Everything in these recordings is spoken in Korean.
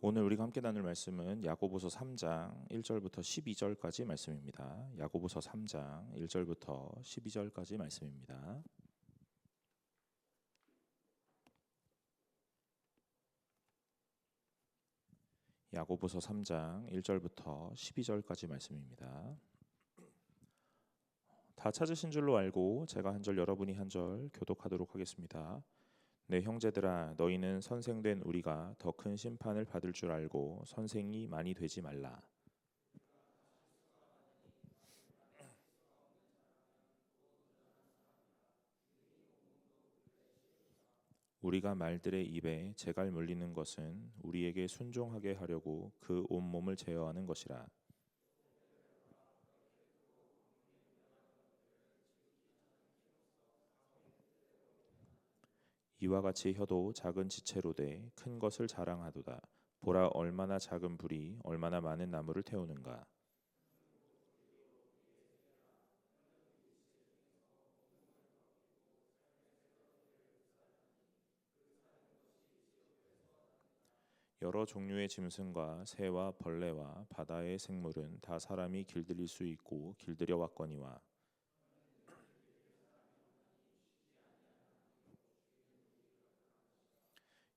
오늘 우리가 함께 나눌 말씀은 야고보서 3장 1절부터 12절까지 말씀입니다. 야고보서 3장 1절부터 12절까지 말씀입니다. 야고보서 3장 1절부터 12절까지 말씀입니다. 다 찾으신 줄로 알고 제가 한 절 여러분이 한 절 교독하도록 하겠습니다. 내 형제들아 너희는 선생된 우리가 더 큰 심판을 받을 줄 알고 선생이 많이 되지 말라. 우리가 말들의 입에 재갈 물리는 것은 우리에게 순종하게 하려고 그 온몸을 제어하는 것이라. 이와 같이 혀도 작은 지체로 돼 큰 것을 자랑하도다. 보라 얼마나 작은 불이 얼마나 많은 나무를 태우는가. 여러 종류의 짐승과 새와 벌레와 바다의 생물은 다 사람이 길들일 수 있고 길들여 왔거니와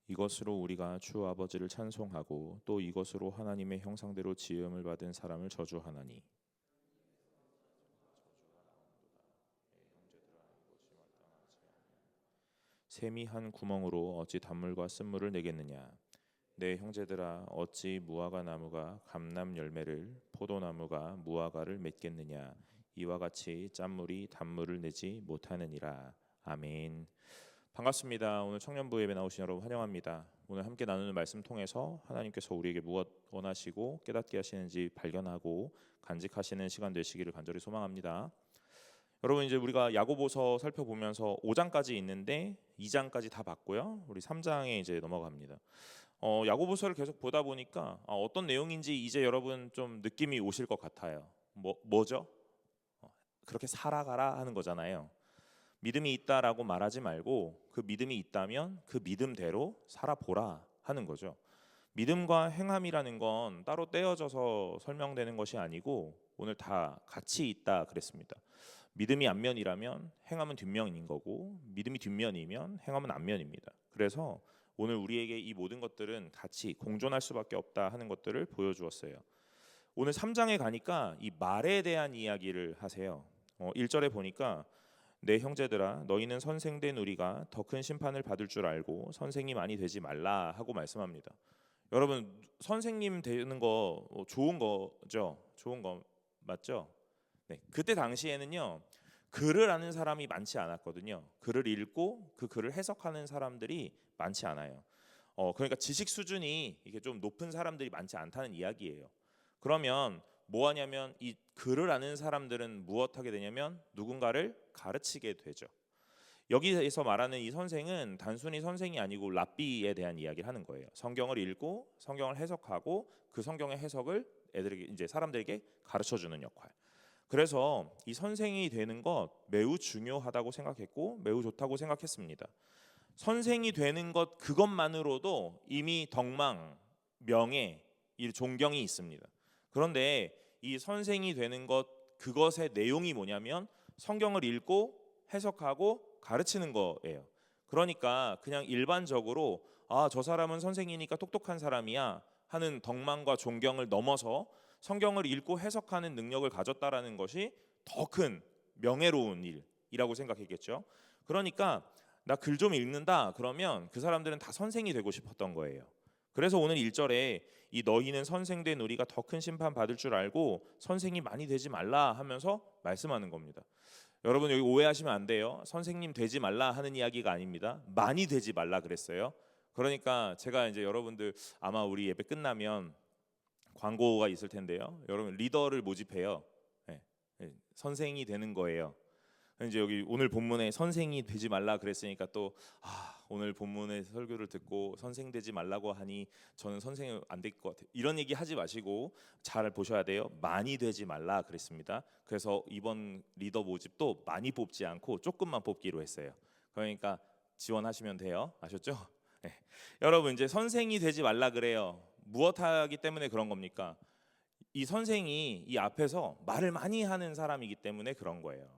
이것으로 우리가 주 아버지를 찬송하고 또 이것으로 하나님의 형상대로 지음을 받은 사람을 저주하나니. 샘이 한 구멍으로 어찌 단물과 쓴물을 내겠느냐. 내 형제들아 어찌 무화과 나무가 감람 열매를 포도나무가 무화과를 맺겠느냐. 이와 같이 짠물이 단물을 내지 못하느니라. 아멘. 반갑습니다. 오늘 청년부 예배 나오신 여러분 환영합니다. 오늘 함께 나누는 말씀 통해서 하나님께서 우리에게 무엇 원하시고 깨닫게 하시는지 발견하고 간직하시는 시간 되시기를 간절히 소망합니다. 여러분 이제 우리가 야고보서 살펴보면서 5장까지 있는데 2장까지 다 봤고요. 우리 3장에 이제 넘어갑니다. 야고보서를 계속 보다 보니까 어떤 내용인지 이제 여러분 좀 느낌이 오실 것 같아요. 뭐죠? 그렇게 살아가라 하는 거잖아요. 믿음이 있다라고 말하지 말고 그 믿음이 있다면 그 믿음대로 살아보라 하는 거죠. 믿음과 행함이라는 건 따로 떼어져서 설명되는 것이 아니고 오늘 다 같이 있다 그랬습니다. 믿음이 앞면이라면 행함은 뒷면인 거고 믿음이 뒷면이면 행함은 앞면입니다. 그래서 오늘 우리에게 이 모든 것들은 같이 공존할 수밖에 없다 하는 것들을 보여주었어요. 오늘 3장에 가니까 이 말에 대한 이야기를 하세요. 1절에 보니까 내 형제들아 너희는 선생된 우리가 더 큰 심판을 받을 줄 알고 선생이 많이 되지 말라 하고 말씀합니다. 여러분 선생님 되는 거 좋은 거죠? 좋은 거 맞죠? 네, 그때 당시에는요 글을 아는 사람이 많지 않았거든요. 글을 읽고 그 글을 해석하는 사람들이 많지 않아요. 그러니까 지식 수준이 이게 좀 높은 사람들이 많지 않다는 이야기예요. 그러면 뭐 하냐면 이 글을 아는 사람들은 무엇하게 되냐면 누군가를 가르치게 되죠. 여기에서 말하는 이 선생은 단순히 선생이 아니고 랍비에 대한 이야기를 하는 거예요. 성경을 읽고 성경을 해석하고 그 성경의 해석을 애들에게 이제 사람들에게 가르쳐 주는 역할. 그래서 이 선생이 되는 것 매우 중요하다고 생각했고 매우 좋다고 생각했습니다. 선생이 되는 것 그것만으로도 이미 덕망, 명예, 이 존경이 있습니다. 그런데 이 선생이 되는 것 그것의 내용이 뭐냐면 성경을 읽고 해석하고 가르치는 거예요. 그러니까 그냥 일반적으로 저 사람은 선생이니까 똑똑한 사람이야 하는 덕망과 존경을 넘어서 성경을 읽고 해석하는 능력을 가졌다라는 것이 더 큰 명예로운 일이라고 생각했겠죠. 그러니까 나 글 좀 읽는다 그러면 그 사람들은 다 선생이 되고 싶었던 거예요. 그래서 오늘 1절에 이 너희는 선생된 우리가 더 큰 심판 받을 줄 알고 선생이 많이 되지 말라 하면서 말씀하는 겁니다. 여러분 여기 오해하시면 안 돼요. 선생님 되지 말라 하는 이야기가 아닙니다. 많이 되지 말라 그랬어요. 그러니까 제가 이제 여러분들 아마 우리 예배 끝나면 광고가 있을 텐데요. 여러분 리더를 모집해요. 네, 네, 선생이 되는 거예요. 이제 여기 오늘 본문에 선생이 되지 말라 그랬으니까 또 오늘 본문의 설교를 듣고 선생 되지 말라고 하니 저는 선생이 안 될 것 같아요. 이런 얘기 하지 마시고 잘 보셔야 돼요. 많이 되지 말라 그랬습니다. 그래서 이번 리더 모집도 많이 뽑지 않고 조금만 뽑기로 했어요. 그러니까 지원하시면 돼요. 아셨죠? 네. 여러분 이제 선생이 되지 말라 그래요. 무엇하기 때문에 그런 겁니까? 이 선생이 이 앞에서 말을 많이 하는 사람이기 때문에 그런 거예요.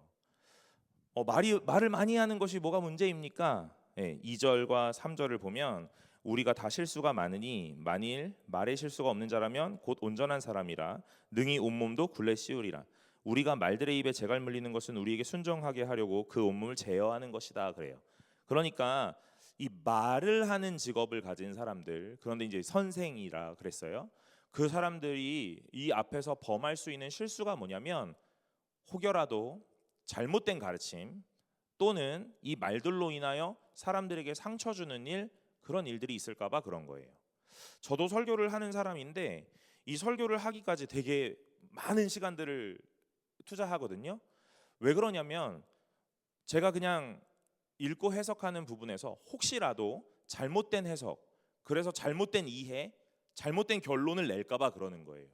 말을 많이 하는 것이 뭐가 문제입니까? 2절과 3절을 보면 우리가 다 실수가 많으니 만일 말에 실수가 없는 자라면 곧 온전한 사람이라 능히 온몸도 굴레 씌우리라. 우리가 말들의 입에 재갈 물리는 것은 우리에게 순종하게 하려고 그 온몸을 제어하는 것이다 그래요. 그러니까 이 말을 하는 직업을 가진 사람들, 그런데 이제 선생이라 그랬어요. 그 사람들이 이 앞에서 범할 수 있는 실수가 뭐냐면 혹여라도 잘못된 가르침 또는 이 말들로 인하여 사람들에게 상처 주는 일, 그런 일들이 있을까 봐 그런 거예요. 저도 설교를 하는 사람인데 이 설교를 하기까지 되게 많은 시간들을 투자하거든요. 왜 그러냐면 제가 그냥 읽고 해석하는 부분에서 혹시라도 잘못된 해석, 그래서 잘못된 이해, 잘못된 결론을 낼까 봐 그러는 거예요.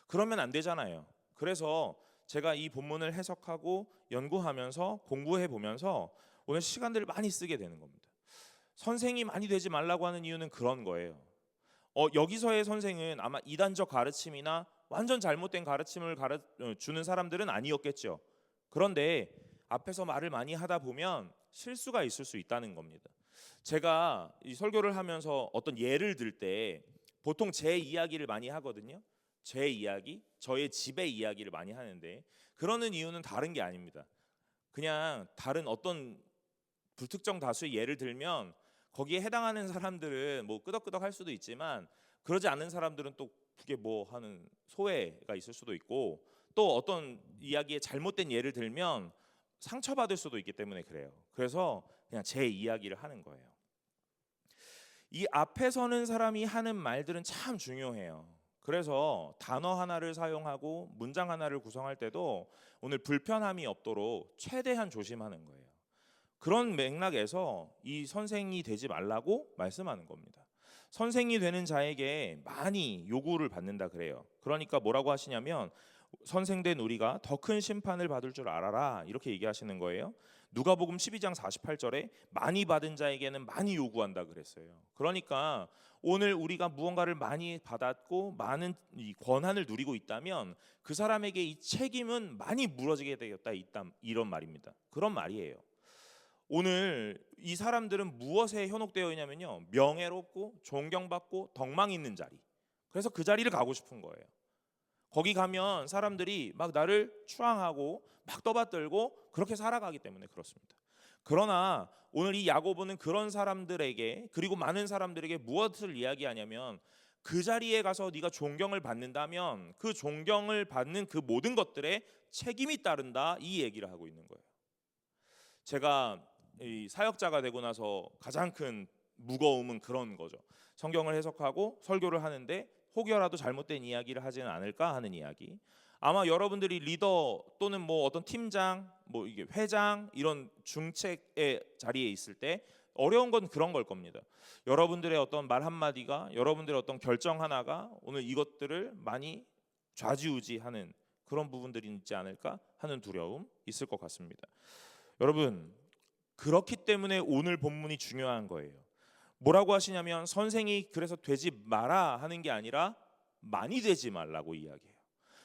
그러면 안 되잖아요. 그래서 제가 이 본문을 해석하고 연구하면서 공부해 보면서 오늘 시간들을 많이 쓰게 되는 겁니다. 선생이 많이 되지 말라고 하는 이유는 그런 거예요. 여기서의 선생은 아마 이단적 가르침이나 완전 잘못된 가르침을 주는 사람들은 아니었겠죠. 그런데 앞에서 말을 많이 하다 보면 실수가 있을 수 있다는 겁니다. 제가 이 설교를 하면서 어떤 예를 들 때 보통 제 이야기를 많이 하거든요. 제 이야기, 저의 집의 이야기를 많이 하는데 그러는 이유는 다른 게 아닙니다. 그냥 다른 어떤 불특정 다수의 예를 들면 거기에 해당하는 사람들은 뭐 끄덕끄덕 할 수도 있지만 그러지 않는 사람들은 또 그게 뭐 하는 소외가 있을 수도 있고 또 어떤 이야기에 잘못된 예를 들면 상처받을 수도 있기 때문에 그래요. 그래서 그냥 제 이야기를 하는 거예요. 이 앞에 서는 사람이 하는 말들은 참 중요해요. 그래서 단어 하나를 사용하고 문장 하나를 구성할 때도 오늘 불편함이 없도록 최대한 조심하는 거예요. 그런 맥락에서 이 선생이 되지 말라고 말씀하는 겁니다. 선생이 되는 자에게 많이 요구를 받는다 그래요. 그러니까 뭐라고 하시냐면 선생된 우리가 더 큰 심판을 받을 줄 알아라 이렇게 얘기하시는 거예요. 누가복음 12장 48절에 많이 받은 자에게는 많이 요구한다 그랬어요. 그러니까 오늘 우리가 무언가를 많이 받았고 많은 이 권한을 누리고 있다면 그 사람에게 이 책임은 많이 물어지게 되겠다 이런 말입니다. 그런 말이에요. 오늘 이 사람들은 무엇에 현혹되어 있냐면요, 명예롭고 존경받고 덕망 있는 자리. 그래서 그 자리를 가고 싶은 거예요. 거기 가면 사람들이 막 나를 추앙하고 막 떠받들고 그렇게 살아가기 때문에 그렇습니다. 그러나 오늘 이 야고보는 그런 사람들에게, 그리고 많은 사람들에게 무엇을 이야기하냐면 그 자리에 가서 네가 존경을 받는다면 그 존경을 받는 그 모든 것들에 책임이 따른다, 이 얘기를 하고 있는 거예요. 제가 이 사역자가 되고 나서 가장 큰 무거움은 그런 거죠. 성경을 해석하고 설교를 하는데 혹여라도 잘못된 이야기를 하지는 않을까 하는 이야기. 아마 여러분들이 리더 또는 뭐 어떤 팀장, 뭐 이게 회장 이런 중책의 자리에 있을 때 어려운 건 그런 걸 겁니다. 여러분들의 어떤 말 한마디가, 여러분들의 어떤 결정 하나가 오늘 이것들을 많이 좌지우지하는 그런 부분들이 있지 않을까 하는 두려움 있을 것 같습니다. 여러분, 그렇기 때문에 오늘 본문이 중요한 거예요. 뭐라고 하시냐면 선생이 그래서 되지 마라 하는 게 아니라 많이 되지 말라고 이야기해요.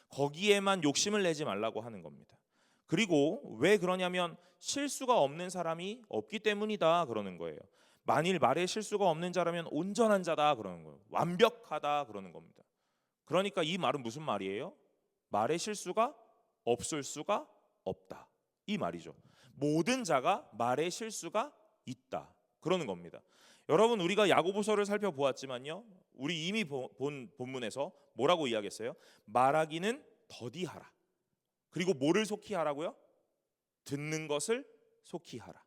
거기에만 욕심을 내지 말라고 하는 겁니다. 그리고 왜 그러냐면 실수가 없는 사람이 없기 때문이다 그러는 거예요. 만일 말에 실수가 없는 자라면 온전한 자다 그러는 거예요. 완벽하다 그러는 겁니다. 그러니까 이 말은 무슨 말이에요? 말에 실수가 없을 수가 없다, 이 말이죠. 모든 자가 말에 실수가 있다 그러는 겁니다. 여러분, 우리가 야고보서를 살펴보았지만요, 우리 이미 본 본문에서 뭐라고 이야기했어요? 말하기는 더디하라. 그리고 뭐를 속히 하라고요? 듣는 것을 속히 하라.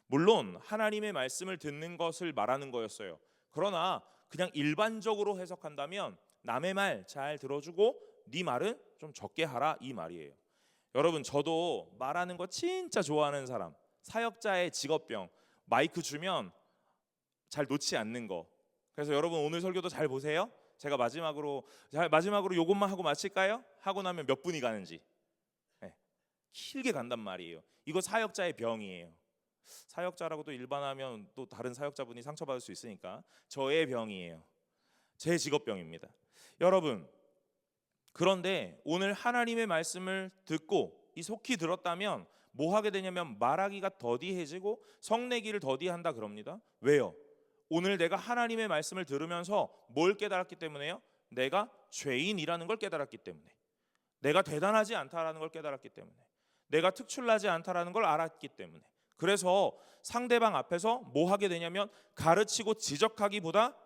물론 하나님의 말씀을 듣는 것을 말하는 거였어요. 그러나 그냥 일반적으로 해석한다면 남의 말 잘 들어주고 네 말은 좀 적게 하라, 이 말이에요. 여러분, 저도 말하는 거 진짜 좋아하는 사람, 사역자의 직업병, 마이크 주면 잘 놓지 않는 거. 그래서 여러분 오늘 설교도 잘 보세요. 제가 마지막으로 요것만 하고 마칠까요? 하고 나면 몇 분이 가는지. 네, 길게 간단 말이에요. 이거 사역자의 병이에요. 사역자라고도 일반하면 또 다른 사역자분이 상처받을 수 있으니까 저의 병이에요. 제 직업병입니다. 여러분, 그런데 오늘 하나님의 말씀을 듣고 이 속히 들었다면 뭐 하게 되냐면 말하기가 더디해지고 성내기를 더디한다 그럽니다. 왜요? 오늘 내가 하나님의 말씀을 들으면서 뭘 깨달았기 때문에요? 내가 죄인이라는 걸 깨달았기 때문에, 내가 대단하지 않다라는 걸 깨달았기 때문에, 내가 특출나지 않다라는 걸 알았기 때문에. 그래서 상대방 앞에서 뭐 하게 되냐면 가르치고 지적하기보다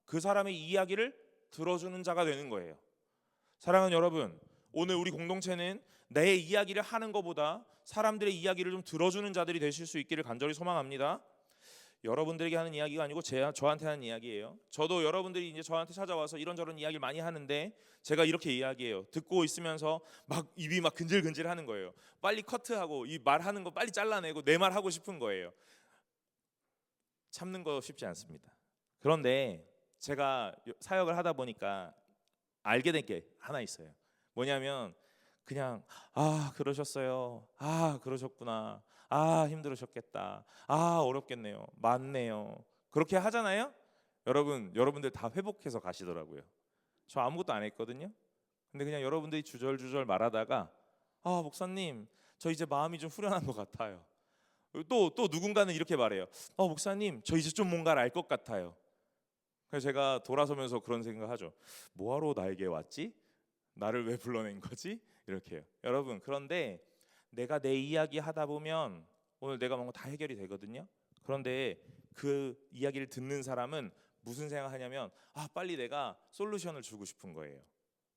그 사람의 이야기를 들어주는 자가 되는 거예요. 사랑하는 여러분, 오늘 우리 공동체는 내 이야기를 하는 것보다 사람들의 이야기를 좀 들어주는 자들이 되실 수 있기를 간절히 소망합니다. 여러분들에게 하는 이야기가 아니고 저한테 하는 이야기예요. 저도 여러분들이 이제 저한테 찾아와서 이런저런 이야기를 많이 하는데 제가 이렇게 이야기해요. 듣고 있으면서 막 입이 막 근질근질 하는 거예요. 빨리 커트하고 이 말하는 거 빨리 잘라내고 내 말 하고 싶은 거예요. 참는 거 쉽지 않습니다. 그런데 제가 사역을 하다 보니까 알게 된 게 하나 있어요. 뭐냐면 그냥 그러셨어요. 그러셨구나. 힘들으셨겠다. 어렵겠네요. 맞네요. 그렇게 하잖아요. 여러분들 다 회복해서 가시더라고요. 저 아무것도 안 했거든요. 근데 그냥 여러분들이 주절주절 말하다가 목사님, 저 이제 마음이 좀 후련한 것 같아요. 또 누군가는 이렇게 말해요. 목사님, 저 이제 좀 뭔가를 알 것 같아요. 그래서 제가 돌아서면서 그런 생각하죠. 뭐하러 나에게 왔지? 나를 왜 불러낸 거지? 이렇게요. 여러분, 그런데 내가 내 이야기 하다 보면 오늘 내가 뭔가 다 해결이 되거든요. 그런데 그 이야기를 듣는 사람은 무슨 생각하냐면 빨리 내가 솔루션을 주고 싶은 거예요.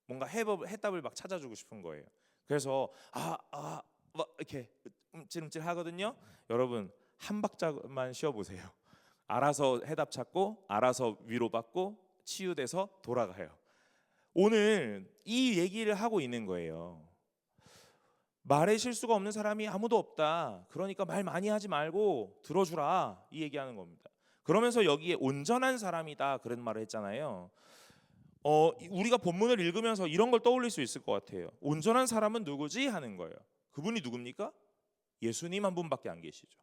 뭔가 해답을 막 찾아주고 싶은 거예요. 그래서 막 이렇게 움찔움찔 하거든요. 여러분, 한 박자만 쉬어보세요. 알아서 해답 찾고 알아서 위로받고 치유돼서 돌아가요. 오늘 이 얘기를 하고 있는 거예요. 말에 실수가 없는 사람이 아무도 없다. 그러니까 말 많이 하지 말고 들어주라, 이 얘기하는 겁니다. 그러면서 여기에 온전한 사람이다 그런 말을 했잖아요. 우리가 본문을 읽으면서 이런 걸 떠올릴 수 있을 것 같아요. 온전한 사람은 누구지 하는 거예요. 그분이 누굽니까? 예수님 한 분밖에 안 계시죠.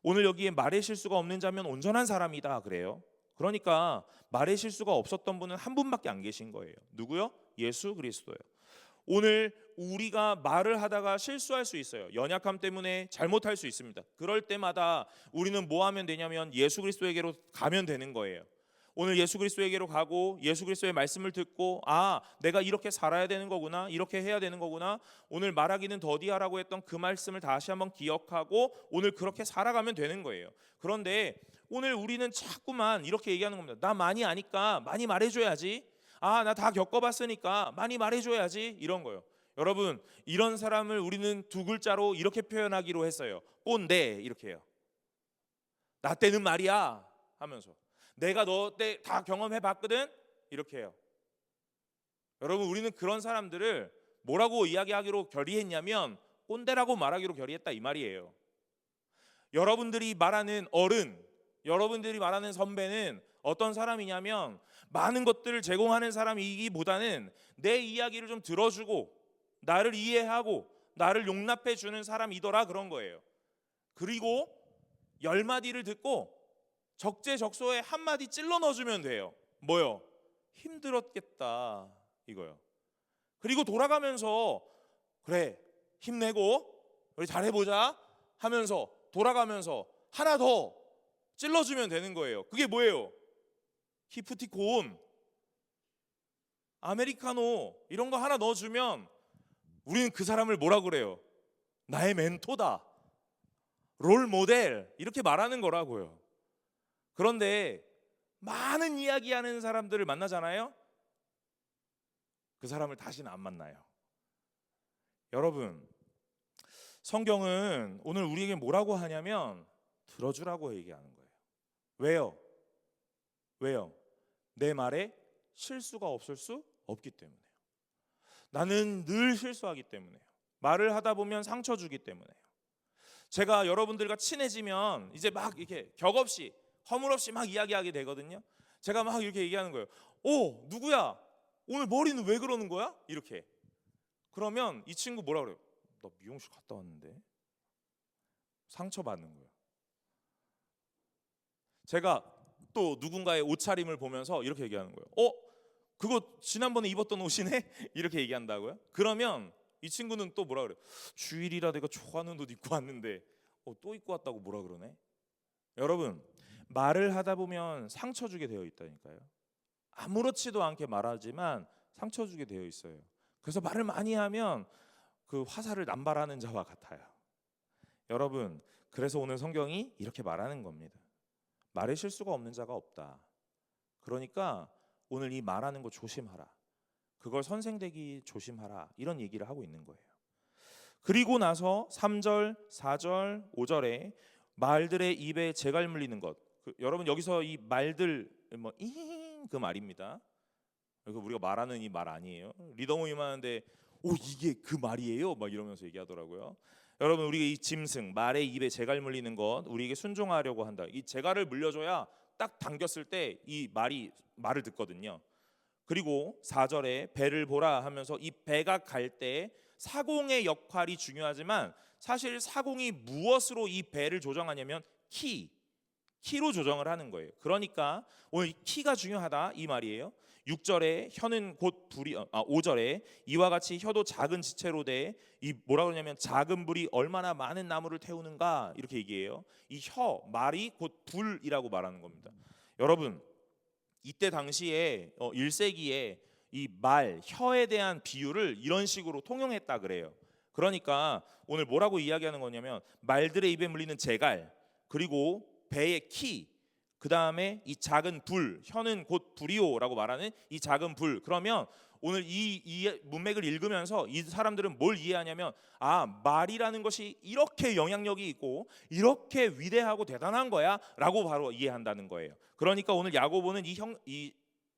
오늘 여기에 말에 실수가 없는 자면 온전한 사람이다 그래요. 그러니까 말에 실수가 없었던 분은 한 분밖에 안 계신 거예요. 누구요? 예수 그리스도예요. 오늘 우리가 말을 하다가 실수할 수 있어요. 연약함 때문에 잘못할 수 있습니다. 그럴 때마다 우리는 뭐 하면 되냐면 예수 그리스도에게로 가면 되는 거예요. 오늘 예수 그리스도에게로 가고 예수 그리스도의 말씀을 듣고 내가 이렇게 살아야 되는 거구나, 이렇게 해야 되는 거구나, 오늘 말하기는 더디하라고 했던 그 말씀을 다시 한번 기억하고 오늘 그렇게 살아가면 되는 거예요. 그런데 오늘 우리는 자꾸만 이렇게 얘기하는 겁니다. 나 많이 아니까 많이 말해줘야지. 나 다 겪어봤으니까 많이 말해줘야지, 이런 거예요. 여러분, 이런 사람을 우리는 두 글자로 이렇게 표현하기로 했어요. 꼰대, 이렇게 해요. 나 때는 말이야 하면서 내가 너 때 다 경험해봤거든, 이렇게 해요. 여러분, 우리는 그런 사람들을 뭐라고 이야기하기로 결의했냐면 꼰대라고 말하기로 결의했다, 이 말이에요. 여러분들이 말하는 어른, 여러분들이 말하는 선배는 어떤 사람이냐면 많은 것들을 제공하는 사람이기보다는 내 이야기를 좀 들어주고 나를 이해하고 나를 용납해 주는 사람이더라, 그런 거예요. 그리고 10마디를 듣고 적재적소에 한마디 찔러 넣어주면 돼요. 뭐요? 힘들었겠다, 이거요. 그리고 돌아가면서 그래, 힘내고 우리 잘해보자 하면서 돌아가면서 하나 더 찔러주면 되는 거예요. 그게 뭐예요? 기프티콘, 아메리카노 이런 거 하나 넣어주면 우리는 그 사람을 뭐라 그래요? 나의 멘토다, 롤 모델, 이렇게 말하는 거라고요. 그런데 많은 이야기하는 사람들을 만나잖아요. 그 사람을 다시는 안 만나요. 여러분, 성경은 오늘 우리에게 뭐라고 하냐면 들어주라고 얘기하는 거예요. 왜요? 내 말에 실수가 없을 수 없기 때문에요. 나는 늘 실수하기 때문에요. 말을 하다 보면 상처 주기 때문에요. 제가 여러분들과 친해지면 이제 막 이렇게 격없이 허물없이 막 이야기하게 되거든요. 제가 막 이렇게 얘기하는 거예요. 누구야? 오늘 머리는 왜 그러는 거야? 이렇게. 그러면 이 친구 뭐라 그래요? 나 미용실 갔다 왔는데. 상처받는 거예요. 제가 또 누군가의 옷차림을 보면서 이렇게 얘기하는 거예요. 그거 지난번에 입었던 옷이네? 이렇게 얘기한다고요? 그러면 이 친구는 또 뭐라 그래요? 주일이라 내가 좋아하는 옷 입고 왔는데 또 입고 왔다고 뭐라 그러네? 여러분, 말을 하다 보면 상처 주게 되어 있다니까요. 아무렇지도 않게 말하지만 상처 주게 되어 있어요. 그래서 말을 많이 하면 그 화살을 남발하는 자와 같아요. 여러분, 그래서 오늘 성경이 이렇게 말하는 겁니다. 말에 실수가 없는 자가 없다. 그러니까 오늘 이 말하는 거 조심하라. 그걸 선생되기 조심하라. 이런 얘기를 하고 있는 거예요. 그리고 나서 3절, 4절, 5절에 말들의 입에 재갈 물리는 것. 여러분 여기서 이 말들 그 말입니다. 그래서 우리가 말하는 이 말 아니에요. 리더 모임 하는데 이게 그 말이에요? 막 이러면서 얘기하더라고요. 여러분 우리가 이 짐승 말의 입에 재갈 물리는 것 우리에게 순종하려고 한다. 이 재갈을 물려줘야 딱 당겼을 때 이 말을 듣거든요. 그리고 4절에 배를 보라 하면서 이 배가 갈 때 사공의 역할이 중요하지만 사실 사공이 무엇으로 이 배를 조정하냐면 키로 조정을 하는 거예요. 그러니까 오늘 키가 중요하다 이 말이에요. 6절에 혀는 곧 불이 5절에 이와 같이 혀도 작은 지체로 돼 이 뭐라 그러냐면 작은 불이 얼마나 많은 나무를 태우는가 이렇게 얘기해요. 이 말이 곧 불이라고 말하는 겁니다. 여러분 이때 당시에 1세기에 이 혀에 대한 비유를 이런 식으로 통용했다 그래요. 그러니까 오늘 뭐라고 이야기하는 거냐면 말들의 입에 물리는 재갈 그리고 배의 그 다음에 이 작은 불, 혀는 곧 불이오라고 말하는 이 작은 불. 그러면 오늘 이 문맥을 읽으면서 이 사람들은 뭘 이해하냐면 말이라는 것이 이렇게 영향력이 있고 이렇게 위대하고 대단한 거야 라고 바로 이해한다는 거예요. 그러니까 오늘 야고보는 이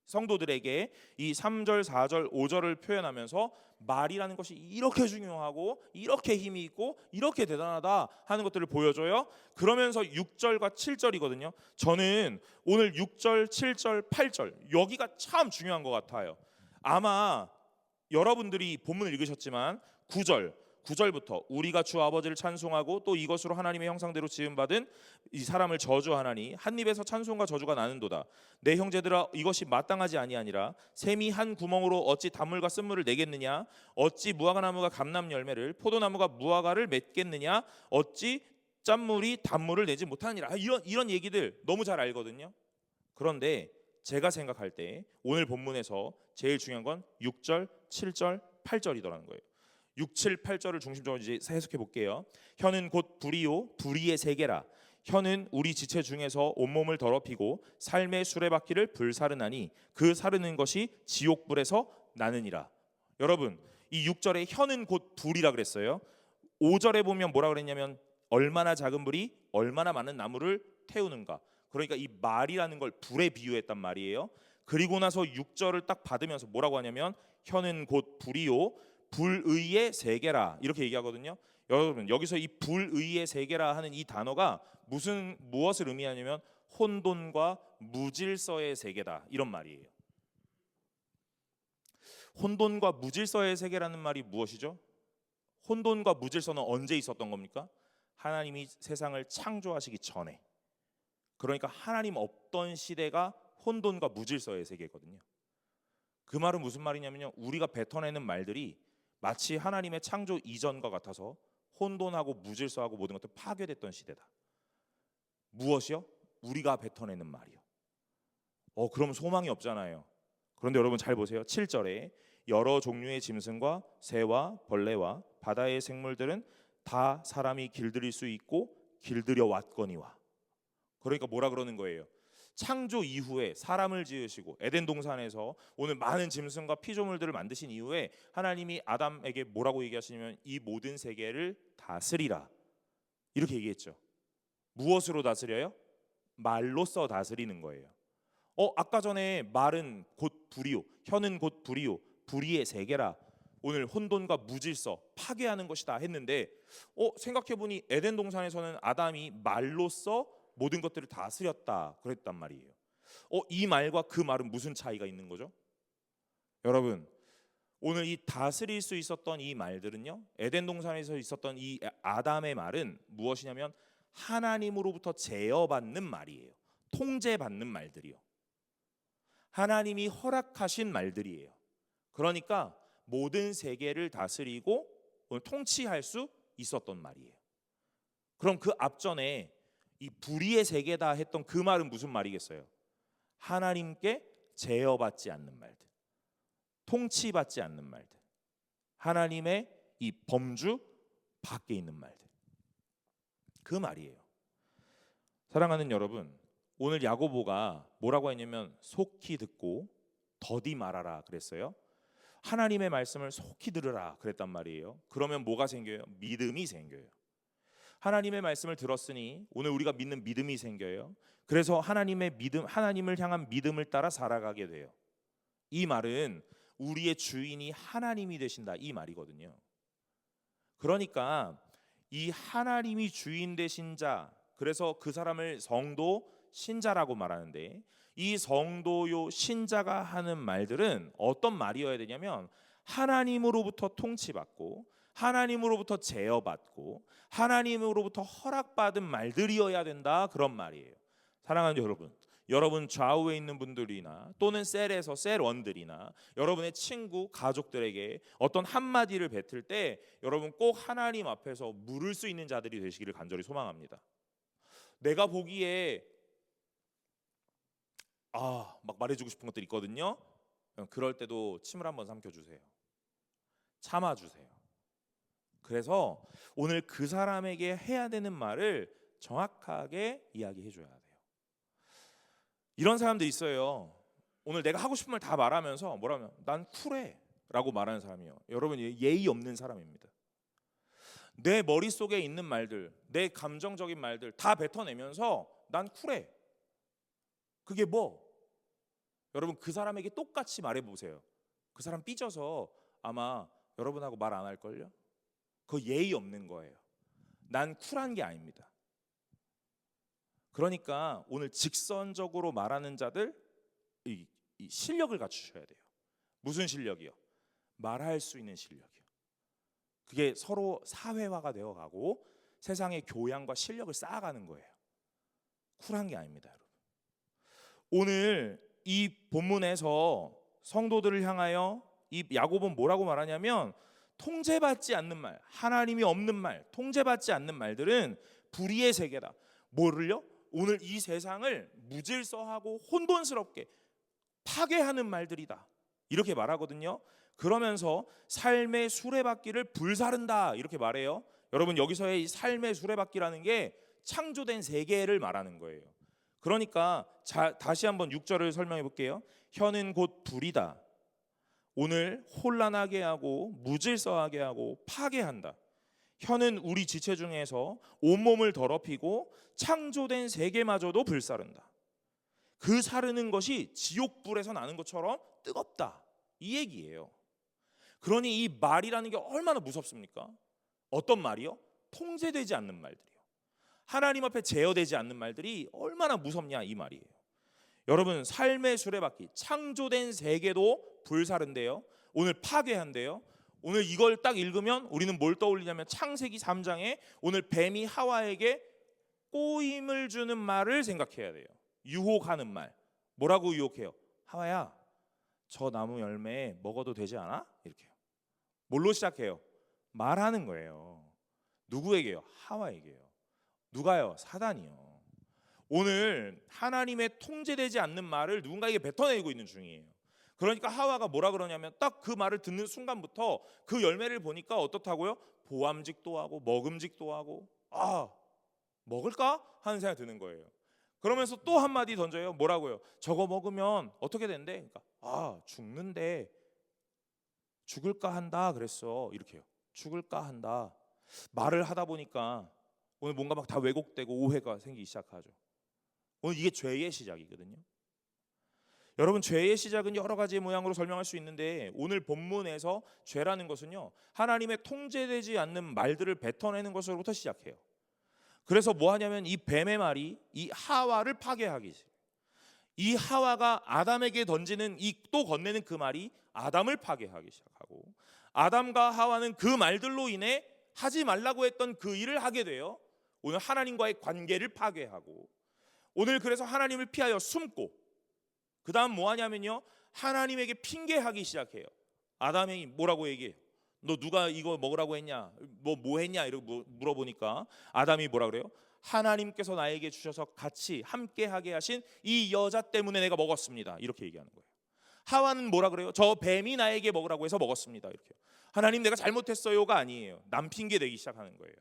성도들에게 이 3절, 4절, 5절을 표현하면서 말이라는 것이 이렇게 중요하고 이렇게 힘이 있고 이렇게 대단하다 하는 것들을 보여줘요. 그러면서 6절과 7절이거든요. 저는 오늘 6절, 7절, 8절 여기가 참 중요한 것 같아요. 아마 여러분들이 본문을 읽으셨지만 9절부터 우리가 주 아버지를 찬송하고 또 이것으로 하나님의 형상대로 지음받은 이 사람을 저주하나니 한 입에서 찬송과 저주가 나는도다. 내 형제들아 이것이 마땅하지 아니하니라. 샘이 한 구멍으로 어찌 단물과 쓴물을 내겠느냐. 어찌 무화과 나무가 감람 열매를 포도나무가 무화과를 맺겠느냐. 어찌 짠물이 단물을 내지 못하니라. 이런 얘기들 너무 잘 알거든요. 그런데 제가 생각할 때 오늘 본문에서 제일 중요한 건 6절, 7절, 8절이더라는 거예요. 6, 7, 8절을 중심적으로 이제 해석해 볼게요. 혀는 곧 불이요 불의의 세계라. 혀는 우리 지체 중에서 온몸을 더럽히고 삶의 수레바퀴를 불사르나니 그 사르는 것이 지옥불에서 나느니라. 여러분 이 6절에 혀는 곧 불이라 그랬어요. 5절에 보면 뭐라 그랬냐면 얼마나 작은 불이 얼마나 많은 나무를 태우는가. 그러니까 이 말이라는 걸 불에 비유했단 말이에요. 그리고 나서 6절을 딱 받으면서 뭐라고 하냐면 혀는 곧 불이요 불의의 세계라 이렇게 얘기하거든요. 여러분 여기서 이 불의의 세계라 하는 이 단어가 무엇을 의미하냐면 혼돈과 무질서의 세계다 이런 말이에요. 혼돈과 무질서의 세계라는 말이 무엇이죠? 혼돈과 무질서는 언제 있었던 겁니까? 하나님이 세상을 창조하시기 전에. 그러니까 하나님 없던 시대가 혼돈과 무질서의 세계거든요. 그 말은 무슨 말이냐면요. 우리가 뱉어내는 말들이 마치 하나님의 창조 이전과 같아서 혼돈하고 무질서하고 모든 것들 파괴됐던 시대다. 무엇이요? 우리가 뱉어내는 말이요. 그럼 소망이 없잖아요. 그런데 여러분 잘 보세요. 7절에 여러 종류의 짐승과 새와 벌레와 바다의 생물들은 다 사람이 길들일 수 있고 길들여 왔거니와. 그러니까 뭐라 그러는 거예요? 창조 이후에 사람을 지으시고 에덴 동산에서 오늘 많은 짐승과 피조물들을 만드신 이후에 하나님이 아담에게 뭐라고 얘기하시냐면 이 모든 세계를 다스리라 이렇게 얘기했죠. 무엇으로 다스려요? 말로써 다스리는 거예요. 아까 전에 말은 곧 불이요 혀는 곧 불이요 불의의 세계라 오늘 혼돈과 무질서 파괴하는 것이다 했는데 생각해보니 에덴 동산에서는 아담이 말로써 모든 것들을 다스렸다 그랬단 말이에요. 이 말과 그 말은 무슨 차이가 있는 거죠? 여러분 오늘 이 다스릴 수 있었던 이 말들은요 에덴 동산에서 있었던 이 아담의 말은 무엇이냐면 하나님으로부터 제어받는 말이에요. 통제받는 말들이요. 하나님이 허락하신 말들이에요. 그러니까 모든 세계를 다스리고 통치할 수 있었던 말이에요. 그럼 그 앞전에 이 불의의 세계다 했던 그 말은 무슨 말이겠어요? 하나님께 제어받지 않는 말들, 통치받지 않는 말들, 하나님의 이 범주 밖에 있는 말들, 그 말이에요. 사랑하는 여러분, 오늘 야고보가 뭐라고 했냐면 속히 듣고 더디 말하라 그랬어요. 하나님의 말씀을 속히 들으라 그랬단 말이에요. 그러면 뭐가 생겨요? 믿음이 생겨요. 하나님의 말씀을 들었으니 오늘 우리가 믿는 믿음이 생겨요. 그래서 하나님의 믿음, 하나님을 향한 믿음을 따라 살아가게 돼요. 이 말은 우리의 주인이 하나님이 되신다 이 말이거든요. 그러니까 이 하나님이 주인 되신 자, 그래서 그 사람을 성도 신자라고 말하는데, 이 성도요 신자가 하는 말들은 어떤 말이어야 되냐면 하나님으로부터 통치받고 하나님으로부터 제어받고 하나님으로부터 허락받은 말들이어야 된다, 그런 말이에요. 사랑하는 여러분, 여러분 좌우에 있는 분들이나 또는 셀에서 셀원들이나 여러분의 친구, 가족들에게 어떤 한마디를 뱉을 때 여러분 꼭 하나님 앞에서 물을 수 있는 자들이 되시기를 간절히 소망합니다. 내가 보기에 막 말해주고 싶은 것들이 있거든요. 그럴 때도 침을 한번 삼켜주세요. 참아주세요. 그래서 오늘 그 사람에게 해야 되는 말을 정확하게 이야기해줘야 돼요. 이런 사람도 있어요. 오늘 내가 하고 싶은 말 다 말하면서 뭐라면 난 쿨해 라고 말하는 사람이요. 여러분, 예의 없는 사람입니다. 내 머릿속에 있는 말들, 내 감정적인 말들 다 뱉어내면서 난 쿨해. 그게 뭐? 여러분, 그 사람에게 똑같이 말해보세요. 그 사람 삐져서 아마 여러분하고 말 안 할걸요? 그거 예의 없는 거예요. 난 쿨한 게 아닙니다. 그러니까 오늘 직선적으로 말하는 자들 이 실력을 갖추셔야 돼요. 무슨 실력이요? 말할 수 있는 실력이요. 그게 서로 사회화가 되어가고 세상의 교양과 실력을 쌓아가는 거예요. 쿨한 게 아닙니다, 여러분. 오늘 이 본문에서 성도들을 향하여 이 야고보는 뭐라고 말하냐면 통제받지 않는 말, 하나님이 없는 말, 통제받지 않는 말들은 불의의 세계다. 뭐를요? 오늘 이 세상을 무질서하고 혼돈스럽게 파괴하는 말들이다, 이렇게 말하거든요. 그러면서 삶의 수레바퀴를 불사른다, 이렇게 말해요. 여러분, 여기서의 이 삶의 수레바퀴라는 게 창조된 세계를 말하는 거예요. 그러니까 다시 한번 6절을 설명해 볼게요. 혀는 곧 불이다. 오늘 혼란하게 하고 무질서하게 하고 파괴한다. 혀는 우리 지체 중에서 온몸을 더럽히고 창조된 세계마저도 불사른다. 그 사르는 것이 지옥불에서 나는 것처럼 뜨겁다, 이 얘기예요. 그러니 이 말이라는 게 얼마나 무섭습니까? 어떤 말이요? 통제되지 않는 말들이요. 하나님 앞에 제어되지 않는 말들이 얼마나 무섭냐, 이 말이에요. 여러분, 삶의 수레바퀴, 창조된 세계도 불사른데요, 오늘 파괴한대요. 오늘 이걸 딱 읽으면 우리는 뭘 떠올리냐면 창세기 3장에 오늘 뱀이 하와에게 꼬임을 주는 말을 생각해야 돼요. 유혹하는 말. 뭐라고 유혹해요? 하와야, 저 나무 열매 먹어도 되지 않아? 이렇게요. 뭘로 시작해요? 말하는 거예요. 누구에게요? 하와에게요. 누가요? 사단이요. 오늘 하나님의 통제되지 않는 말을 누군가에게 뱉어내고 있는 중이에요. 그러니까 하와가 뭐라 그러냐면 딱 그 말을 듣는 순간부터 그 열매를 보니까 어떻다고요? 보암직도 하고 먹음직도 하고 먹을까? 하는 생각이 드는 거예요. 그러면서 또 한마디 던져요. 뭐라고요? 저거 먹으면 어떻게 된대? 그러니까 죽는데 죽을까 한다 그랬어. 이렇게요. 죽을까 한다. 말을 하다 보니까 오늘 뭔가 막 다 왜곡되고 오해가 생기기 시작하죠. 오늘 이게 죄의 시작이거든요. 여러분, 죄의 시작은 여러 가지 모양으로 설명할 수 있는데 오늘 본문에서 죄라는 것은요, 하나님의 통제되지 않는 말들을 뱉어내는 것으로부터 시작해요. 그래서 뭐 하냐면 이 뱀의 말이 이 하와를 파괴하기, 이 하와가 아담에게 던지는 이 또 건네는 그 말이 아담을 파괴하기 시작하고, 아담과 하와는 그 말들로 인해 하지 말라고 했던 그 일을 하게 돼요. 오늘 하나님과의 관계를 파괴하고, 오늘 그래서 하나님을 피하여 숨고 그 다음 뭐 하냐면요, 하나님에게 핑계하기 시작해요. 아담이 뭐라고 얘기해요? 너 누가 이거 먹으라고 했냐? 뭐 했냐? 이러고 물어보니까 아담이 뭐라 그래요? 하나님께서 나에게 주셔서 같이 함께하게 하신 이 여자 때문에 내가 먹었습니다. 이렇게 얘기하는 거예요. 하와는 뭐라 그래요? 저 뱀이 나에게 먹으라고 해서 먹었습니다. 이렇게. 하나님 내가 잘못했어요가 아니에요. 남 핑계 대기 시작하는 거예요.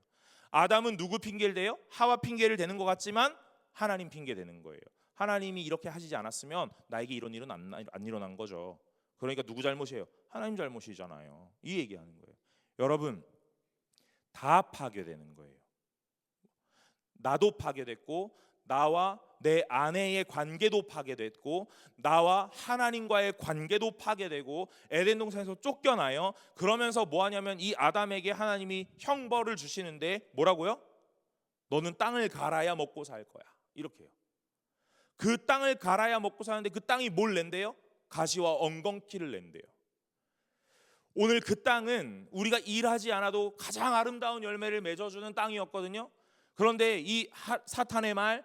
아담은 누구 핑계를 대요? 하와 핑계를 대는 것 같지만 하나님 핑계 대는 거예요. 하나님이 이렇게 하시지 않았으면 나에게 이런 일은 안 일어난 거죠. 그러니까 누구 잘못이에요? 하나님 잘못이잖아요. 이 얘기하는 거예요. 여러분, 다 파괴되는 거예요. 나도 파괴됐고, 나와 내 아내의 관계도 파괴됐고, 나와 하나님과의 관계도 파괴되고, 에덴 동산에서 쫓겨나요. 그러면서 뭐 하냐면 이 아담에게 하나님이 형벌을 주시는데 뭐라고요? 너는 땅을 갈아야 먹고 살 거야. 이렇게요. 그 땅을 갈아야 먹고 사는데 그 땅이 뭘 낸대요? 가시와 엉겅퀴를 낸대요. 오늘 그 땅은 우리가 일하지 않아도 가장 아름다운 열매를 맺어주는 땅이었거든요. 그런데 이 사탄의 말,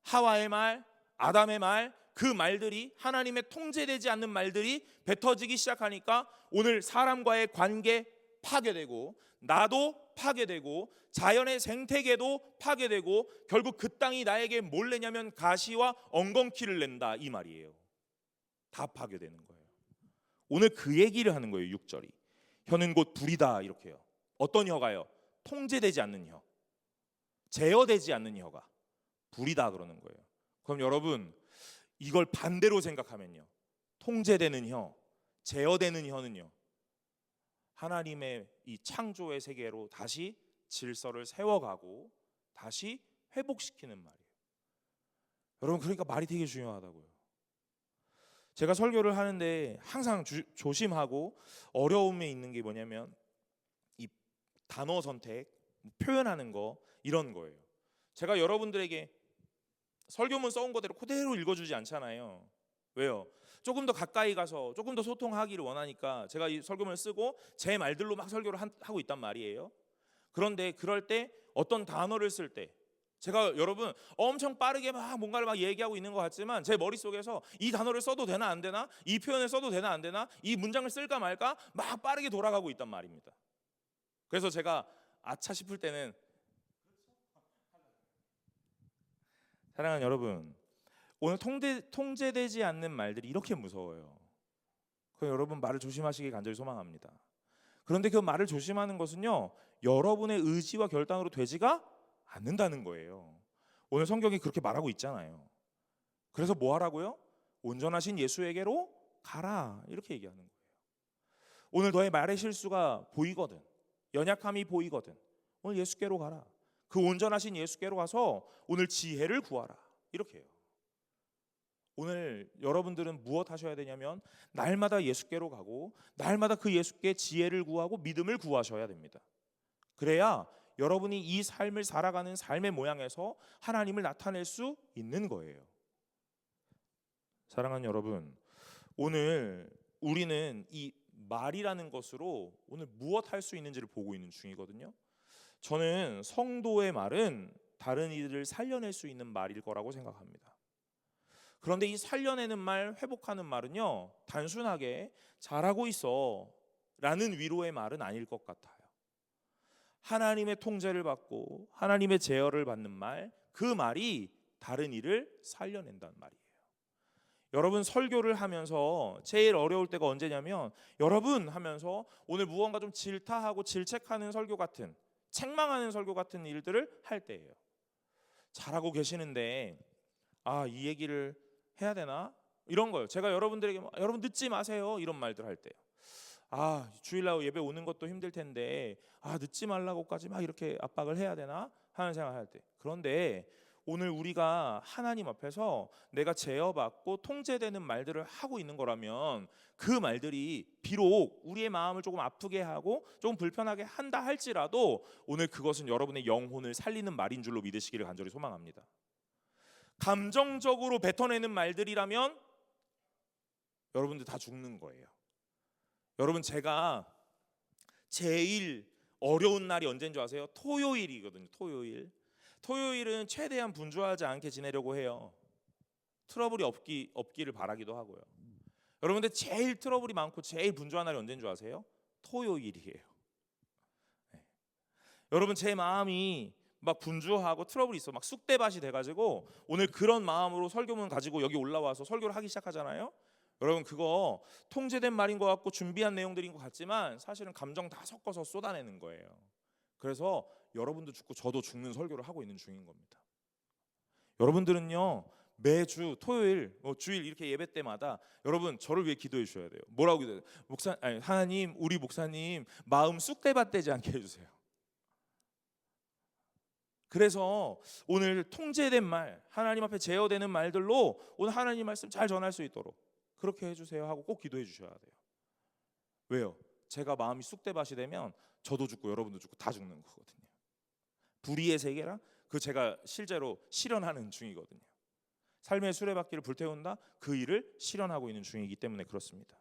하와의 말, 아담의 말, 그 말들이 하나님의 통제되지 않는 말들이 뱉어지기 시작하니까 오늘 사람과의 관계 파괴되고, 나도 파괴되고, 자연의 생태계도 파괴되고, 결국 그 땅이 나에게 뭘 내냐면 가시와 엉겅퀴를 낸다, 이 말이에요. 다 파괴되는 거예요. 오늘 그 얘기를 하는 거예요. 6절이 혀는 곧 불이다, 이렇게요. 어떤 혀가요? 통제되지 않는 혀, 제어되지 않는 혀가 불이다 그러는 거예요. 그럼 여러분, 이걸 반대로 생각하면요, 통제되는 혀, 제어되는 혀는요, 하나님의 이 창조의 세계로 다시 질서를 세워가고 다시 회복시키는 말이에요. 여러분, 그러니까 말이 되게 중요하다고요. 제가 설교를 하는데 항상 조심하고 어려움에 있는 게 뭐냐면 이 단어 선택, 표현하는 거, 이런 거예요. 제가 여러분들에게 설교문 써온 거대로 그대로 읽어주지 않잖아요. 왜요? 조금 더 가까이 가서 조금 더 소통하기를 원하니까 제가 이 설교문을 쓰고 제 말들로 막 설교를 하고 있단 말이에요. 그런데 그럴 때 어떤 단어를 쓸 때 제가 여러분 엄청 빠르게 막 뭔가를 막 얘기하고 있는 것 같지만 제 머릿속에서 이 단어를 써도 되나 안 되나, 이 표현을 써도 되나 안 되나, 이 문장을 쓸까 말까 막 빠르게 돌아가고 있단 말입니다. 그래서 제가 아차 싶을 때는, 사랑하는 여러분, 오늘 통제되지 않는 말들이 이렇게 무서워요. 그럼 여러분 말을 조심하시길 간절히 소망합니다. 그런데 그 말을 조심하는 것은요, 여러분의 의지와 결단으로 되지가 않는다는 거예요. 오늘 성경이 그렇게 말하고 있잖아요. 그래서 뭐 하라고요? 온전하신 예수에게로 가라, 이렇게 얘기하는 거예요. 오늘 너의 말의 실수가 보이거든, 연약함이 보이거든, 오늘 예수께로 가라. 그 온전하신 예수께로 가서 오늘 지혜를 구하라, 이렇게 해요. 오늘 여러분들은 무엇 하셔야 되냐면 날마다 예수께로 가고 날마다 그 예수께 지혜를 구하고 믿음을 구하셔야 됩니다. 그래야 여러분이 이 삶을 살아가는 삶의 모양에서 하나님을 나타낼 수 있는 거예요. 사랑하는 여러분, 오늘 우리는 이 말이라는 것으로 오늘 무엇 할 수 있는지를 보고 있는 중이거든요. 저는 성도의 말은 다른 이들을 살려낼 수 있는 말일 거라고 생각합니다. 그런데 이 살려내는 말, 회복하는 말은요, 단순하게 잘하고 있어 라는 위로의 말은 아닐 것 같아요. 하나님의 통제를 받고 하나님의 제어를 받는 말, 그 말이 다른 이를 살려낸다는 말이에요. 여러분, 설교를 하면서 제일 어려울 때가 언제냐면 여러분 하면서 오늘 무언가 좀 질타하고 질책하는 설교 같은, 책망하는 설교 같은 일들을 할 때예요. 잘하고 계시는데 이 얘기를 해야 되나? 이런 거요. 제가 여러분들에게 여러분 늦지 마세요, 이런 말들 할 때요. 주일날 예배 오는 것도 힘들 텐데 늦지 말라고까지 막 이렇게 압박을 해야 되나 하는 생각을 할 때. 그런데 오늘 우리가 하나님 앞에서 내가 제어받고 통제되는 말들을 하고 있는 거라면 그 말들이 비록 우리의 마음을 조금 아프게 하고 조금 불편하게 한다 할지라도 오늘 그것은 여러분의 영혼을 살리는 말인 줄로 믿으시기를 간절히 소망합니다. 감정적으로 뱉어내는 말들이라면 여러분들 다 죽는 거예요. 여러분, 제가 제일 어려운 날이 언제인 줄 아세요? 토요일이거든요. 토요일은 최대한 분주하지 않게 지내려고 해요. 트러블이 없기를 바라기도 하고요. 여러분들 제일 트러블이 많고 제일 분주한 날이 언제인 줄 아세요? 토요일이에요. 네. 여러분 제 마음이 막 분주하고 트러블이 있어 막 쑥대밭이 돼가지고 오늘 그런 마음으로 설교문 가지고 여기 올라와서 설교를 하기 시작하잖아요. 여러분 그거 통제된 말인 것 같고 준비한 내용들인 것 같지만 사실은 감정 다 섞어서 쏟아내는 거예요. 그래서 여러분도 죽고 저도 죽는 설교를 하고 있는 중인 겁니다. 여러분들은요 매주 토요일 주일 이렇게 예배 때마다 여러분 저를 위해 기도해 주셔야 돼요. 뭐라고 기도해요? 하나님 우리 목사님 마음 쑥대밭 되지 않게 해주세요. 그래서 오늘 통제된 말 하나님 앞에 제어되는 말들로 오늘 하나님 말씀 잘 전할 수 있도록 그렇게 해주세요 하고 꼭 기도해 주셔야 돼요. 왜요? 제가 마음이 쑥대밭이 되면 저도 죽고 여러분도 죽고 다 죽는 거거든요. 불의의 세계라 그 제가 실제로 실현하는 중이거든요. 삶의 수레바퀴를 불태운다 그 일을 실현하고 있는 중이기 때문에 그렇습니다.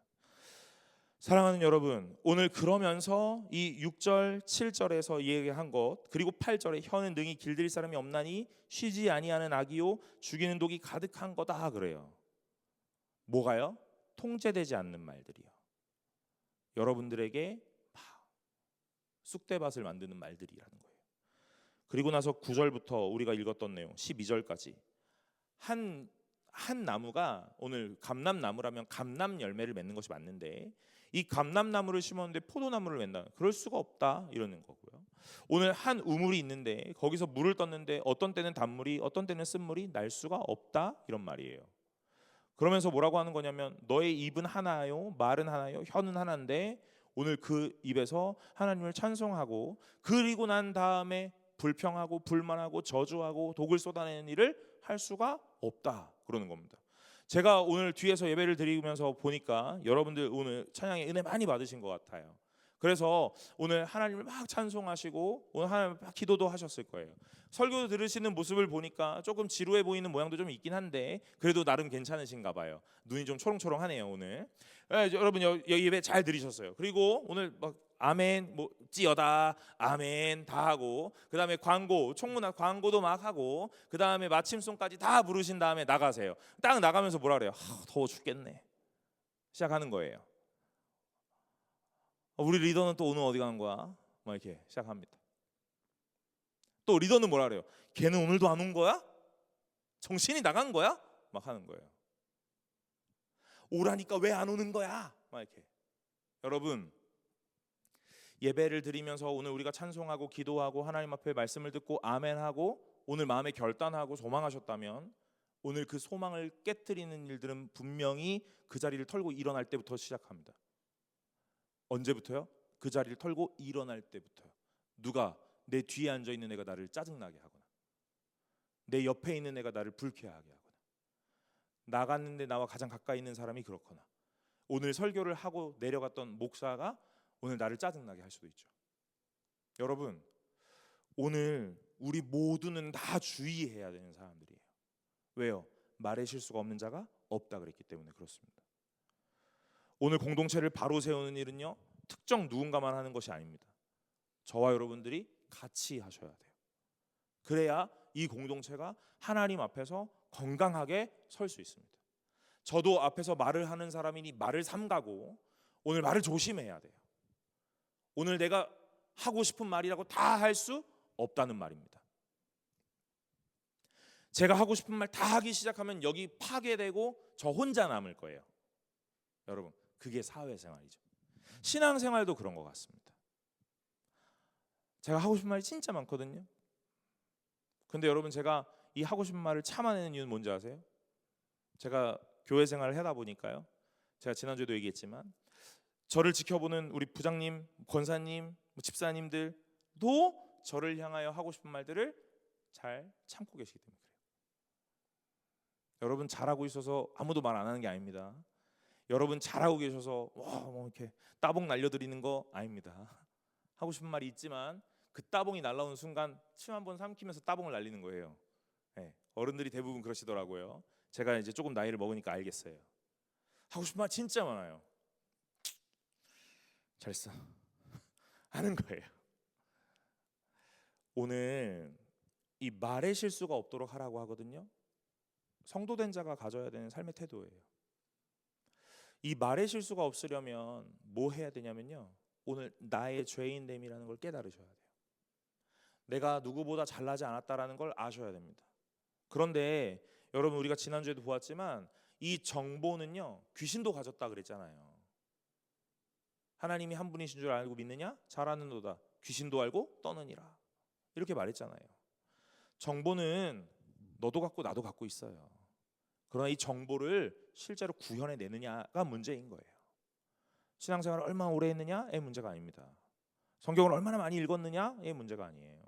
사랑하는 여러분 오늘 그러면서 이 6절 7절에서 얘기한 것 그리고 8절에 혀는 능히 길들일 사람이 없나니 쉬지 아니하는 악이요 죽이는 독이 가득한 거다 그래요. 뭐가요? 통제되지 않는 말들이요. 여러분들에게 쑥대밭을 만드는 말들이라는 거예요. 그리고 나서 9절부터 우리가 읽었던 내용 12절까지 한 나무가 오늘 감람나무라면 감람 열매를 맺는 것이 맞는데 이 감람나무를 심었는데 포도나무를 맺는다. 그럴 수가 없다 이러는 거고요. 오늘 한 우물이 있는데 거기서 물을 떴는데 어떤 때는 단물이 어떤 때는 쓴물이 날 수가 없다 이런 말이에요. 그러면서 뭐라고 하는 거냐면 너의 입은 하나요 말은 하나요 혀는 하나인데 오늘 그 입에서 하나님을 찬송하고 그리고 난 다음에 불평하고 불만하고 저주하고 독을 쏟아내는 일을 할 수가 없다 그러는 겁니다. 제가 오늘 뒤에서 예배를 드리면서 보니까 여러분들 오늘 찬양에 은혜 많이 받으신 것 같아요. 그래서 오늘 하나님을 막 찬송하시고 오늘 하나님 막 기도도 하셨을 거예요. 설교 들으시는 모습을 보니까 조금 지루해 보이는 모양도 좀 있긴 한데 그래도 나름 괜찮으신가 봐요. 눈이 좀 초롱초롱하네요 오늘. 여러분 예배 잘 들으셨어요. 그리고 오늘 막 아멘 뭐 찌어다 아멘 다 하고 그 다음에 광고 총문화 광고도 막 하고 그 다음에 마침송까지 다 부르신 다음에 나가세요. 딱 나가면서 뭐라 그래요? 더워 죽겠네 시작하는 거예요. 우리 리더는 또 오늘 어디 가는 거야? 막 이렇게 시작합니다. 또 리더는 뭐라 그래요? 걔는 오늘도 안 온 거야? 정신이 나간 거야? 막 하는 거예요. 오라니까 왜 안 오는 거야? 막 이렇게. 여러분 예배를 드리면서 오늘 우리가 찬송하고 기도하고 하나님 앞에 말씀을 듣고 아멘하고 오늘 마음에 결단하고 소망하셨다면 오늘 그 소망을 깨트리는 일들은 분명히 그 자리를 털고 일어날 때부터 시작합니다. 언제부터요? 그 자리를 털고 일어날 때부터요. 누가 내 뒤에 앉아있는 애가 나를 짜증나게 하거나 내 옆에 있는 애가 나를 불쾌하게 하거나 나갔는데 나와 가장 가까이 있는 사람이 그렇거나 오늘 설교를 하고 내려갔던 목사가 오늘 나를 짜증나게 할 수도 있죠. 여러분 오늘 우리 모두는 다 주의해야 되는 사람들이에요. 왜요? 말의 실수가 없는 자가 없다 그랬기 때문에 그렇습니다. 오늘 공동체를 바로 세우는 일은요 특정 누군가만 하는 것이 아닙니다. 저와 여러분들이 같이 하셔야 돼요. 그래야 이 공동체가 하나님 앞에서 건강하게 설 수 있습니다. 저도 앞에서 말을 하는 사람이니 말을 삼가고 오늘 말을 조심해야 돼요. 오늘 내가 하고 싶은 말이라고 다 할 수 없다는 말입니다. 제가 하고 싶은 말 다 하기 시작하면 여기 파괴되고 저 혼자 남을 거예요. 여러분 그게 사회생활이죠. 신앙생활도 그런 것 같습니다. 제가 하고 싶은 말이 진짜 많거든요. 근데 여러분 제가 이 하고 싶은 말을 참아내는 이유는 뭔지 아세요? 제가 교회 생활을 하다 보니까요. 제가 지난주에도 얘기했지만 저를 지켜보는 우리 부장님, 권사님, 집사님들도 저를 향하여 하고 싶은 말들을 잘 참고 계시기 때문에 그래요. 여러분 잘하고 있어서 아무도 말 안 하는 게 아닙니다. 여러분 잘하고 계셔서 뭐 이렇게 따봉 날려드리는 거 아닙니다. 하고 싶은 말이 있지만 그 따봉이 날라오는 순간 침 한 번 삼키면서 따봉을 날리는 거예요. 네, 어른들이 대부분 그러시더라고요. 제가 이제 조금 나이를 먹으니까 알겠어요. 하고 싶은 말 진짜 많아요. 잘했어 하는 거예요. 오늘 이 말의 실수가 없도록 하라고 하거든요. 성도된 자가 가져야 되는 삶의 태도예요. 이 말의 실수가 없으려면 뭐 해야 되냐면요, 오늘 나의 죄인됨이라는 걸 깨달으셔야 돼요. 내가 누구보다 잘나지 않았다라는 걸 아셔야 됩니다. 그런데 여러분, 우리가 지난주에도 보았지만 이 정보는요, 귀신도 가졌다 그랬잖아요. 하나님이 한 분이신 줄 알고 믿느냐? 잘 아는도다. 귀신도 알고 떠느니라. 이렇게 말했잖아요. 정보는 너도 갖고 나도 갖고 있어요. 그러나 이 정보를 실제로 구현해내느냐가 문제인 거예요. 신앙생활을 얼마나 오래 했느냐의 문제가 아닙니다. 성경을 얼마나 많이 읽었느냐의 문제가 아니에요.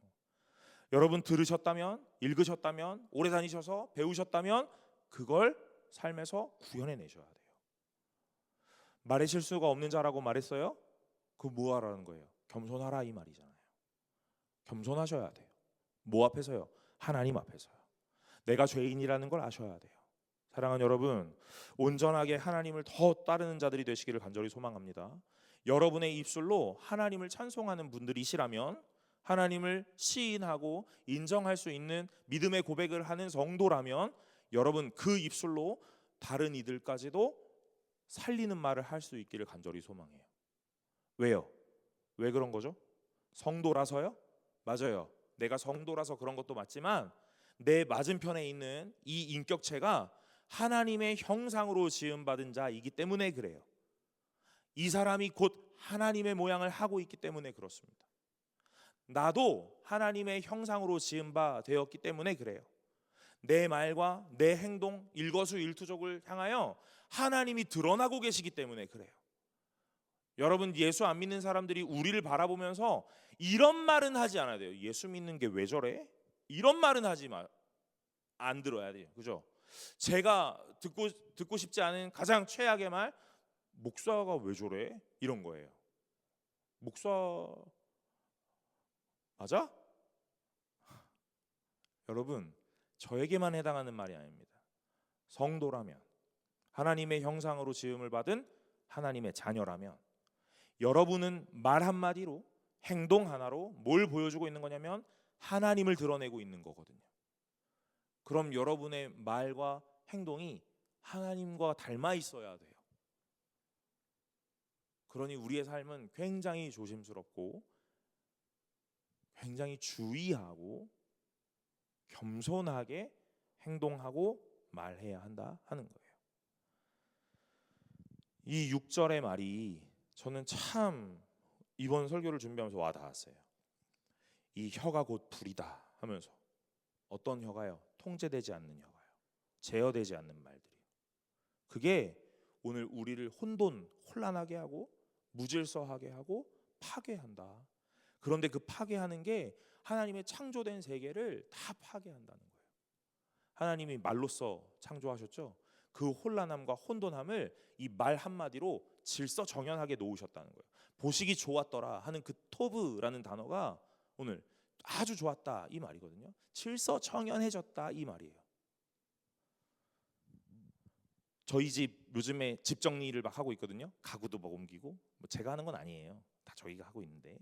여러분 들으셨다면, 읽으셨다면, 오래 다니셔서 배우셨다면 그걸 삶에서 구현해내셔야 돼요. 말의 실수가 없는 자라고 말했어요? 그 뭐 하라는 거예요? 겸손하라 이 말이잖아요. 겸손하셔야 돼요. 뭐 앞에서요? 하나님 앞에서요. 내가 죄인이라는 걸 아셔야 돼요. 사랑하는 여러분, 온전하게 하나님을 더 따르는 자들이 되시기를 간절히 소망합니다. 여러분의 입술로 하나님을 찬송하는 분들이시라면, 하나님을 시인하고 인정할 수 있는 믿음의 고백을 하는 성도라면, 여러분 그 입술로 다른 이들까지도 살리는 말을 할 수 있기를 간절히 소망해요. 왜요? 왜 그런 거죠? 성도라서요? 맞아요. 내가 성도라서 그런 것도 맞지만 내 맞은편에 있는 이 인격체가 하나님의 형상으로 지음받은 자이기 때문에 그래요. 이 사람이 곧 하나님의 모양을 하고 있기 때문에 그렇습니다. 나도 하나님의 형상으로 지은 바 되었기 때문에 그래요. 내 말과 내 행동, 일거수일투족을 향하여 하나님이 드러나고 계시기 때문에 그래요. 여러분, 예수 안 믿는 사람들이 우리를 바라보면서 이런 말은 하지 않아야 돼요. 예수 믿는 게 왜 저래? 이런 말은 하지 마. 안 들어야 돼요. 그죠? 제가 듣고 싶지 않은 가장 최악의 말, 목사가 왜 저래? 이런 거예요. 목사 맞아? 여러분, 저에게만 해당하는 말이 아닙니다. 성도라면, 하나님의 형상으로 지음을 받은 하나님의 자녀라면, 여러분은 말 한마디로, 행동 하나로 뭘 보여주고 있는 거냐면 하나님을 드러내고 있는 거거든요. 그럼 여러분의 말과 행동이 하나님과 닮아 있어야 돼요. 그러니 우리의 삶은 굉장히 조심스럽고 굉장히 주의하고 겸손하게 행동하고 말해야 한다 하는 거예요. 이 6절의 말이 저는 참 이번 설교를 준비하면서 와 닿았어요. 이 혀가 곧 불이다 하면서, 어떤 혀가요? 통제되지 않는 혀가요. 제어되지 않는 말들이요. 그게 오늘 우리를 혼란하게 하고 무질서하게 하고 파괴한다. 그런데 그 파괴하는 게 하나님의 창조된 세계를 다 파괴한다는 거예요. 하나님이 말로써 창조하셨죠. 그 혼란함과 혼돈함을 이 말 한마디로 질서정연하게 놓으셨다는 거예요. 보시기 좋았더라 하는 그 토브라는 단어가 오늘 아주 좋았다 이 말이거든요. 질서정연해졌다 이 말이에요. 저희 집 요즘에 집 정리를 막 하고 있거든요. 가구도 막 옮기고, 뭐 제가 하는 건 아니에요. 다 저희가 하고 있는데,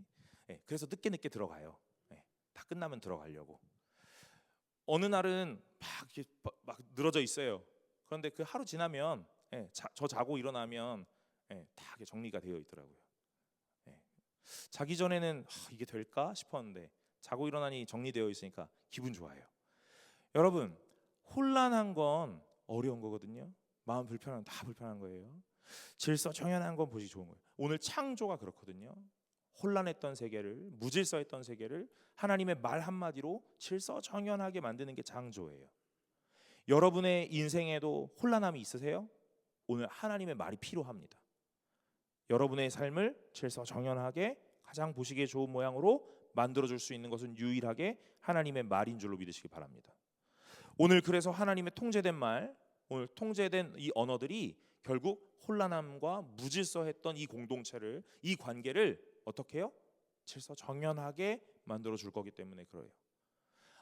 그래서 늦게 들어가요. 다 끝나면 들어가려고. 어느 날은 막 늘어져 있어요. 그런데 그 하루 지나면, 저 자고 일어나면 다 정리가 되어 있더라고요. 자기 전에는 이게 될까 싶었는데 자고 일어나니 정리되어 있으니까 기분 좋아요. 여러분, 혼란한 건 어려운 거거든요. 마음 불편한 건 다 불편한 거예요. 질서 정연한 건 보시 좋은 거예요. 오늘 창조가 그렇거든요. 혼란했던 세계를, 무질서했던 세계를 하나님의 말 한마디로 질서 정연하게 만드는 게 창조예요. 여러분의 인생에도 혼란함이 있으세요? 오늘 하나님의 말이 필요합니다. 여러분의 삶을 질서 정연하게 가장 보시기에 좋은 모양으로 만들어줄 수 있는 것은 유일하게 하나님의 말인 줄로 믿으시기 바랍니다. 오늘 그래서 하나님의 통제된 말, 오늘 통제된 이 언어들이 결국 혼란함과 무질서했던 이 공동체를, 이 관계를 어떻게 해요? 질서 정연하게 만들어 줄 거기 때문에 그래요.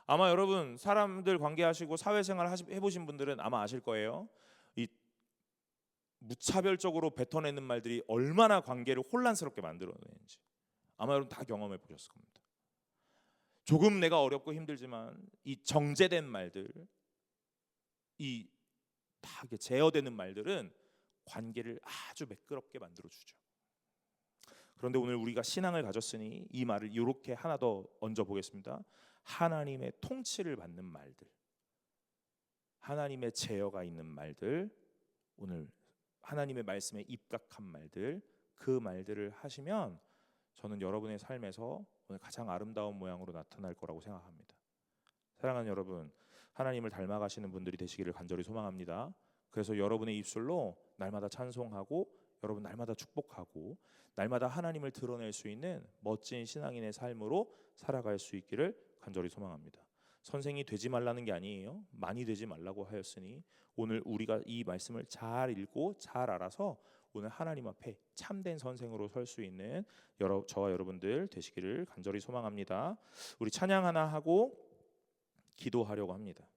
아마 여러분 사람들 관계하시고 사회생활 해보신 분들은 아마 아실 거예요. 이 무차별적으로 뱉어내는 말들이 얼마나 관계를 혼란스럽게 만들어내는지 아마 여러분 다 경험해 보셨을 겁니다. 조금 내가 어렵고 힘들지만 이 정제된 말들, 이 다 제어되는 말들은 관계를 아주 매끄럽게 만들어 주죠. 그런데 오늘 우리가 신앙을 가졌으니 이 말을 이렇게 하나 더 얹어 보겠습니다. 하나님의 통치를 받는 말들, 하나님의 제어가 있는 말들, 오늘 하나님의 말씀에 입각한 말들, 그 말들을 하시면 저는 여러분의 삶에서 오늘 가장 아름다운 모양으로 나타날 거라고 생각합니다. 사랑하는 여러분, 하나님을 닮아가시는 분들이 되시기를 간절히 소망합니다. 그래서 여러분의 입술로 날마다 찬송하고, 여러분 날마다 축복하고, 날마다 하나님을 드러낼 수 있는 멋진 신앙인의 삶으로 살아갈 수 있기를 간절히 소망합니다. 선생이 되지 말라는 게 아니에요. 많이 되지 말라고 하였으니 오늘 우리가 이 말씀을 잘 읽고 잘 알아서 오늘 하나님 앞에 참된 선생으로 설 수 있는 저와 여러분들 되시기를 간절히 소망합니다. 우리 찬양 하나 하고 기도하려고 합니다.